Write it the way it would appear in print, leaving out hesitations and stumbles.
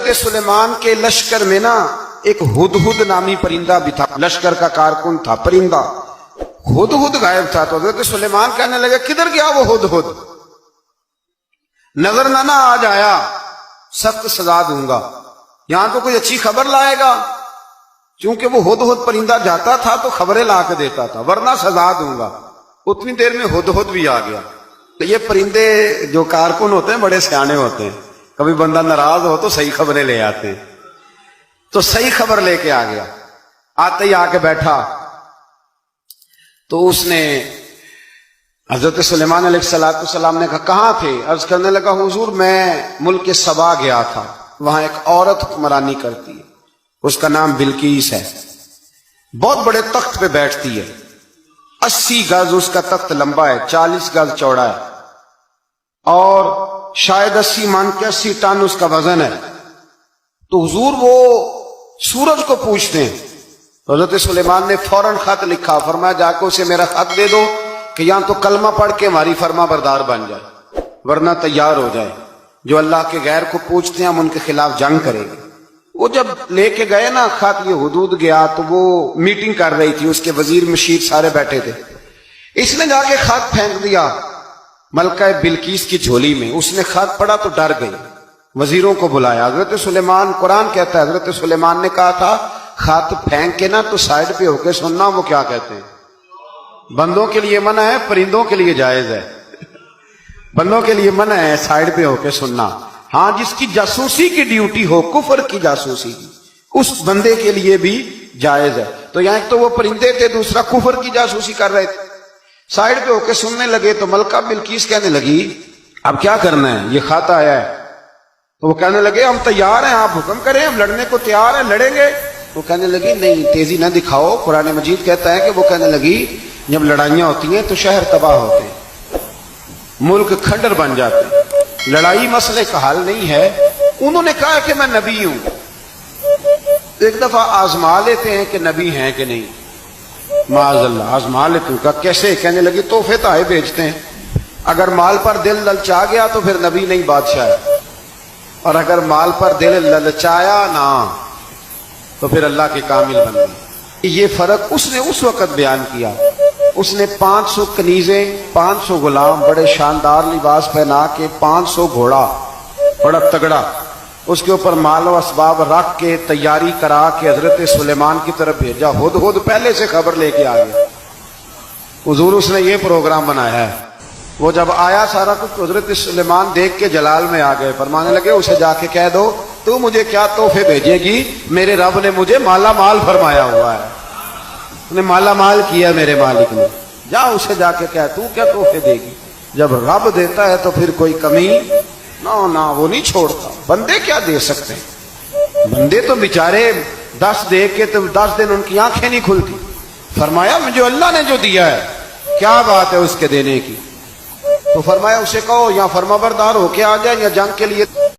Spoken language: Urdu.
حضرت سلیمان کے لشکر میں نا ایک ہدہد نامی پرندہ بھی تھا، لشکر کا کارکن تھا پرندہ۔ ہدہد غائب تھا تو حضرت سلیمان کہنے لگے کدھر گیا وہ ہدہد؟ نظر نہ آج آیا، سخت سزا دوں گا، یہاں تو کوئی اچھی خبر لائے گا، چونکہ وہ ہدہد پرندہ جاتا تھا تو خبریں لا کے دیتا تھا، ورنہ سزا دوں گا۔ اتنی دیر میں ہدہد بھی آ گیا۔ تو یہ پرندے جو کارکن ہوتے ہیں بڑے سیانے ہوتے ہیں، کبھی بندہ ناراض ہو تو صحیح خبریں لے آتے ہیں، تو صحیح خبر لے کے آ گیا۔ آتے ہی آ کے بیٹھا تو اس نے حضرت سلیمان علیہ السلام نے کہا کہاں تھے؟ عرض کرنے لگا حضور میں ملک سبا گیا تھا، وہاں ایک عورت حکمرانی کرتی ہے، اس کا نام بلقیس ہے، بہت بڑے تخت پہ بیٹھتی ہے، 80 گز اس کا تخت لمبا ہے، 40 گز چوڑا ہے، اور شاید 80 من کے 80 ٹن اس کا وزن ہے۔ تو حضور وہ سورج کو پوچھتے ہیں، حضرت سلیمان نے فوراً خط لکھا، فرمایا جا کے اسے میرا خط دے دو کہ یہاں تو کلمہ پڑھ کے ہماری فرما بردار بن جائے، ورنہ تیار ہو جائے، جو اللہ کے غیر کو پوچھتے ہیں ہم ان کے خلاف جنگ کریں گے۔ وہ جب لے کے گئے نا خط، یہ حدود گیا تو وہ میٹنگ کر رہی تھی، اس کے وزیر مشیر سارے بیٹھے تھے، اس نے جا کے خط پھینک دیا ملکہ بلقیس کی جھولی میں۔ اس نے خط پڑھا تو ڈر گئی، وزیروں کو بلایا۔ حضرت سلیمان، قرآن کہتا ہے حضرت سلیمان نے کہا تھا خط پھینک کے نا تو سائڈ پہ ہو کے سننا وہ کیا کہتے ہیں۔ بندوں کے لیے منع ہے، پرندوں کے لیے جائز ہے۔ بندوں کے لیے منع ہے سائڈ پہ ہو کے سننا، ہاں جس کی جاسوسی کی ڈیوٹی ہو، کفر کی جاسوسی کی، اس بندے کے لیے بھی جائز ہے۔ تو یہاں ایک تو وہ پرندے تھے، دوسرا کفر کی جاسوسی کر رہے تھے، سائڈ پہ ہو کے سننے لگے۔ تو ملکہ بلقیس کہنے لگی اب کیا کرنا ہے، یہ خط آیا ہے۔ تو وہ کہنے لگے ہم تیار ہیں، آپ حکم کریں، ہم لڑنے کو تیار ہیں، لڑیں گے۔ وہ کہنے لگی نہیں تیزی نہ دکھاؤ، قرآن مجید کہتا ہے کہ وہ کہنے لگی جب لڑائیاں ہوتی ہیں تو شہر تباہ ہوتے ہیں، ملک کھنڈر بن جاتے ہیں، لڑائی مسئلے کا حل نہیں ہے۔ انہوں نے کہا کہ میں نبی ہوں، ایک دفعہ آزما لیتے ہیں کہ نبی ہیں کہ نہیں، معاذ اللہ آزما لیتے ہیں۔ کہا کیسے؟ کہنے لگی تحفے تحائف بھیجتے ہیں، اگر مال پر دل للچا گیا تو پھر نبی نہیں بادشاہ ہے، اور اگر مال پر دل للچایا نہ تو پھر اللہ کے کامل بن گئے۔ یہ فرق اس نے اس وقت بیان کیا۔ اس نے 500 کنیزیں، 500 غلام، بڑے شاندار لباس پہنا کے، 500 گھوڑا بڑا تگڑا، اس کے اوپر مال و اسباب رکھ کے تیاری کرا کے حضرت سلیمان کی طرف بھیجا۔ ہدہد پہلے سے خبر لے کے آ گیا، حضور اس نے یہ پروگرام بنایا ہے۔ وہ جب آیا سارا کچھ، حضرت سلیمان دیکھ کے جلال میں آ گئے، فرمانے لگے اسے جا کے کہہ دو تو مجھے کیا تحفے بھیجے گی، میرے رب نے مجھے مالا مال فرمایا ہوا ہے، نے مالا مال کیا میرے مالک نے، جا اسے جا کے کہہ تو کیا تحفے دے گی۔ جب رب دیتا ہے تو پھر کوئی کمی نہ وہ نہیں چھوڑتا۔ بندے کیا دے سکتے ہیں، بندے تو بیچارے 10 دے کے تو 10 دن ان کی آنکھیں نہیں کھلتی۔ فرمایا مجھے اللہ نے جو دیا ہے کیا بات ہے اس کے دینے کی؟ تو فرمایا اسے کہو یا فرما بردار ہو کے آ جائے یا جنگ کے لیے